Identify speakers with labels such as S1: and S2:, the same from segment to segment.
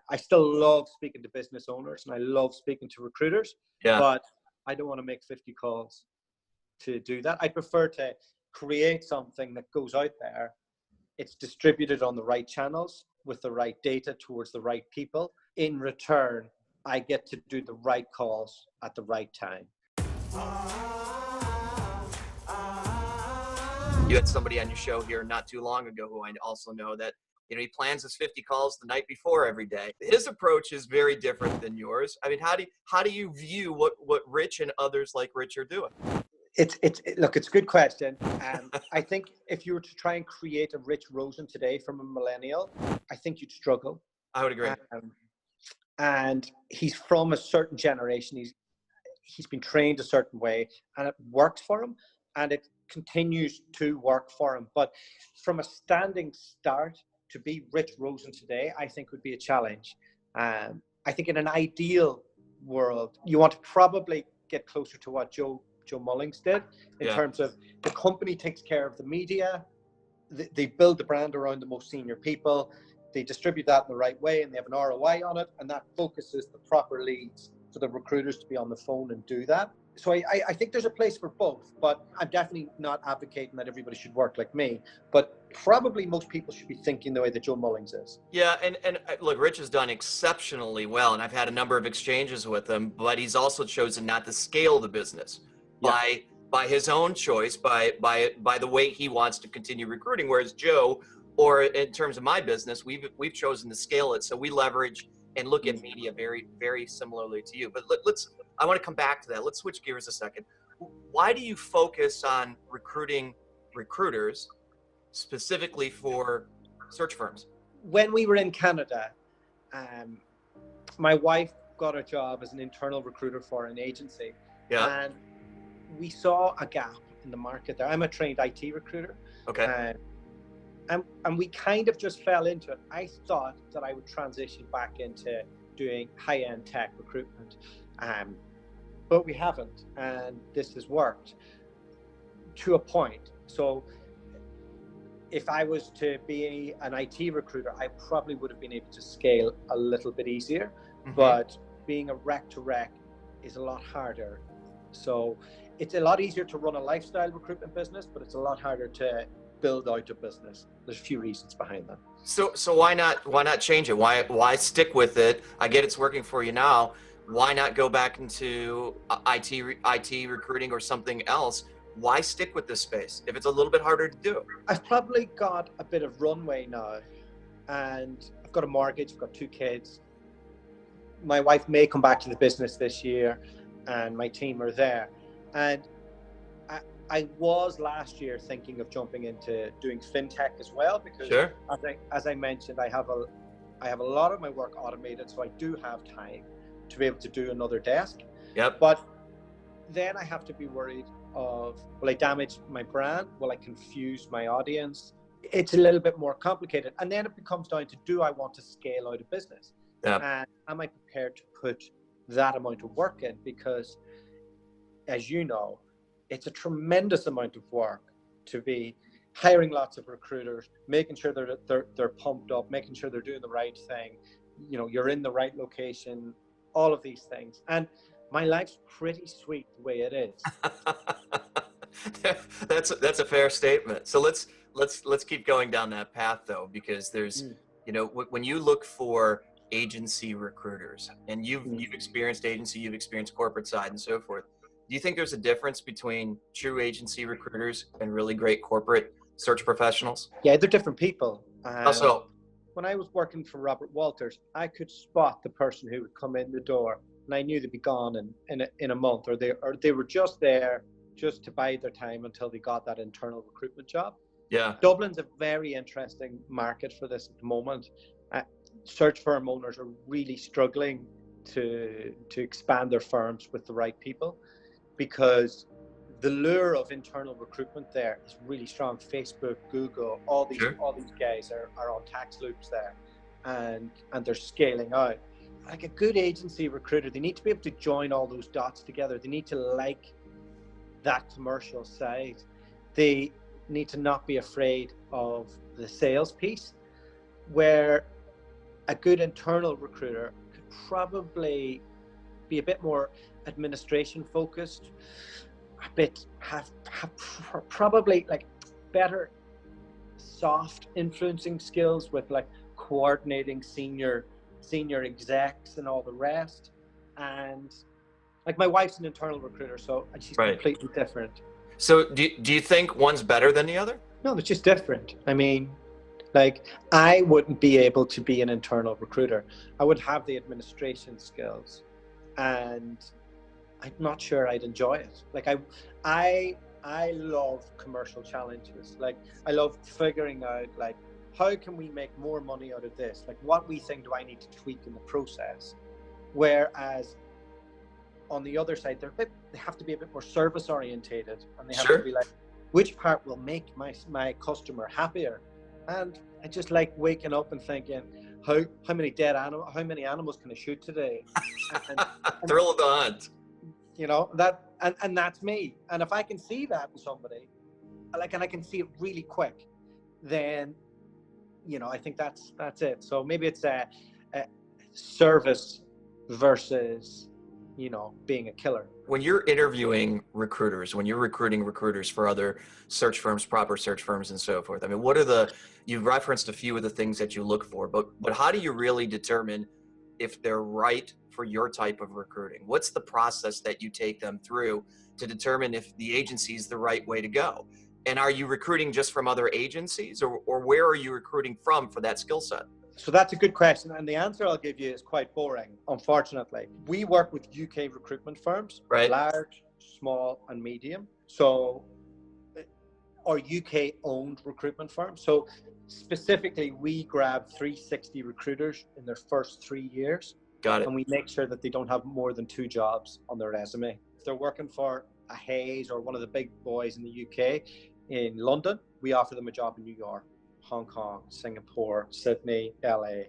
S1: I still love speaking to business owners and I love speaking to recruiters, but I don't want to make 50 calls to do that. I prefer to create something that goes out there. It's distributed on the right channels with the right data towards the right people. In return, I get to do the right calls at the right time.
S2: You had somebody on your show here not too long ago who I also know that, he plans his 50 calls the night before every day. His approach is very different than yours. I mean, how do you view what Rich and others like Rich are doing?
S1: Look, it's a good question. I think if you were to try and create a Rich Rosen today from a millennial, I think you'd struggle.
S2: I would agree.
S1: And he's from a certain generation. He's been trained a certain way, and it works for him, and it continues to work for him. But from a standing start, to be Rich Rosen today, I think would be a challenge. I think in an ideal world, you want to probably get closer to what Joe Mullings did in terms of the company takes care of the media, they build the brand around the most senior people, they distribute that in the right way, and they have an ROI on it, and that focuses the proper leads for the recruiters to be on the phone and do that. So I think there's a place for both, but I'm definitely not advocating that everybody should work like me, but probably most people should be thinking the way that Joe Mullings is.
S2: Yeah, and look, Rich has done exceptionally well, and I've had a number of exchanges with him, but he's also chosen not to scale the business by his own choice, by the way he wants to continue recruiting, whereas Joe, or in terms of my business, we've chosen to scale it, so we leverage and look at media very, very similarly to you. But I want to come back to that. Let's switch gears a second. Why do you focus on recruiting recruiters specifically for search firms?
S1: When we were in Canada, my wife got a job as an internal recruiter for an agency. And we saw a gap in the market there. I'm a trained IT recruiter.
S2: Okay.
S1: And we kind of just fell into it. I thought that I would transition back into doing high-end tech recruitment. But we haven't, and this has worked to a point. So if I was to be an IT recruiter, I probably would have been able to scale a little bit easier, but being a rec-to-rec is a lot harder. So it's a lot easier to run a lifestyle recruitment business, but it's a lot harder to build out a business. There's a few reasons behind that.
S2: So why not change it? Why stick with it? I get it's working for you now. Why not go back into IT recruiting or something else? Why stick with this space if it's a little bit harder to do?
S1: I've probably got a bit of runway now, and I've got a mortgage, I've got 2 kids. My wife may come back to the business this year, and my team are there. And I was last year thinking of jumping into doing fintech as well, because as I mentioned, I have a lot of my work automated, so I do have time to be able to do another desk. But then I have to be worried of, will I damage my brand? Will I confuse my audience? It's a little bit more complicated. And then it becomes down to, do I want to scale out a business? And am I prepared to put that amount of work in? Because as you know, it's a tremendous amount of work to be hiring lots of recruiters, making sure they're pumped up, making sure they're doing the right thing. You're in the right location, all of these things. And my life's pretty sweet the way it is.
S2: That's a fair statement. So let's keep going down that path though, because there's, when you look for agency recruiters, and you've experienced agency, you've experienced corporate side and so forth. Do you think there's a difference between true agency recruiters and really great corporate search professionals?
S1: Yeah, they're different people.
S2: Also,
S1: when I was working for Robert Walters, I could spot the person who would come in the door, and I knew they'd be gone in a month, or they were just there just to bide their time until they got that internal recruitment job.
S2: Yeah.
S1: Dublin's a very interesting market for this at the moment. Search firm owners are really struggling to expand their firms with the right people, because the lure of internal recruitment there is really strong. Facebook, Google, all these guys are on tax loops there, and they're scaling out. Like a good agency recruiter, they need to be able to join all those dots together. They need to like that commercial side. They need to not be afraid of the sales piece, where a good internal recruiter could probably be a bit more administration focused, a bit have probably like better soft influencing skills with like coordinating senior execs and all the rest. And like my wife's an internal recruiter, so and she's completely different.
S2: So do you think one's better than the other?
S1: No, it's just different. I mean, like I wouldn't be able to be an internal recruiter. I would have the administration skills, and I'm not sure I'd enjoy it. Like I love commercial challenges. Like I love figuring out like how can we make more money out of this? Like what we think do I need to tweak in the process? Whereas on the other side, they have to be a bit more service orientated, and they have to be like, which part will make my customer happier? And I just like waking up and thinking, how many animals can I shoot today? And
S2: Thrill of the hunt.
S1: You know, that and that's me. And if I can see that in somebody, like, and I can see it really quick, then, you know, I think that's it. So maybe it's a service versus, you know, being a killer.
S2: When you're interviewing recruiters, when you're recruiting recruiters for other search firms, proper search firms and so forth, I mean, what are you've referenced a few of the things that you look for, but how do you really determine if they're right for your type of recruiting? What's the process that you take them through to determine if the agency is the right way to go? And are you recruiting just from other agencies, or where are you recruiting from for that skill set?
S1: So that's a good question. And the answer I'll give you is quite boring, unfortunately. We work with UK recruitment firms,
S2: right?
S1: Large, small, and medium. So our UK owned recruitment firms. So specifically, we grab 360 recruiters in their first 3 years.
S2: Got it.
S1: And we make sure that they don't have more than 2 jobs on their resume. If they're working for a Hayes or one of the big boys in the UK in London, we offer them a job in New York, Hong Kong, Singapore, Sydney, LA,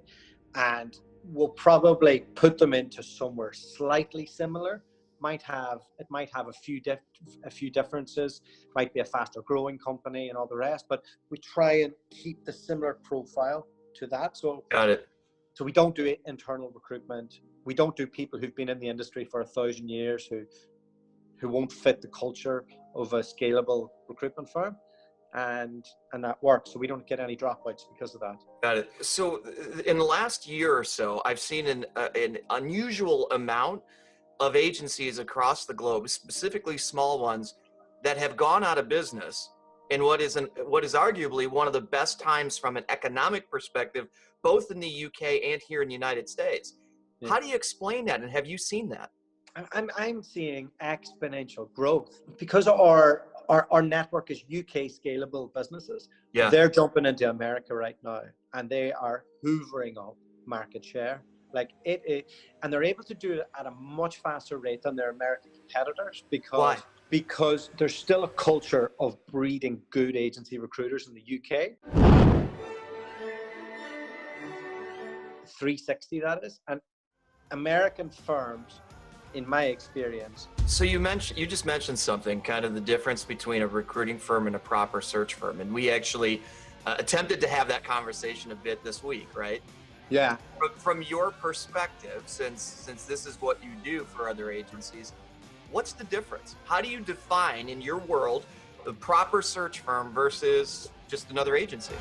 S1: and we'll probably put them into somewhere slightly similar. It might have a few differences, might be a faster growing company and all the rest, but we try and keep the similar profile to that. So
S2: got it.
S1: So we don't do internal recruitment. We don't do people who've been in the industry for 1,000 years who won't fit the culture of a scalable recruitment firm. And that works. So we don't get any dropouts because of that.
S2: Got it. So in the last year or so, I've seen an unusual amount of agencies across the globe, specifically small ones, that have gone out of business in what is arguably one of the best times from an economic perspective, both in the UK and here in the United States. Yeah. How do you explain that? And have you seen that?
S1: I'm seeing exponential growth because our network is UK scalable businesses.
S2: Yeah.
S1: They're jumping into America right now, and they are hoovering up market share. Like and they're able to do it at a much faster rate than their American competitors because
S2: Why?
S1: Because there's still a culture of breeding good agency recruiters in the UK. 360 that is, and American firms, in my experience.
S2: So you just mentioned something, kind of the difference between a recruiting firm and a proper search firm, and we actually attempted to have that conversation a bit this week, right?
S1: Yeah.
S2: From your perspective, since this is what you do for other agencies, what's the difference? How do you define in your world the proper search firm versus just another agency?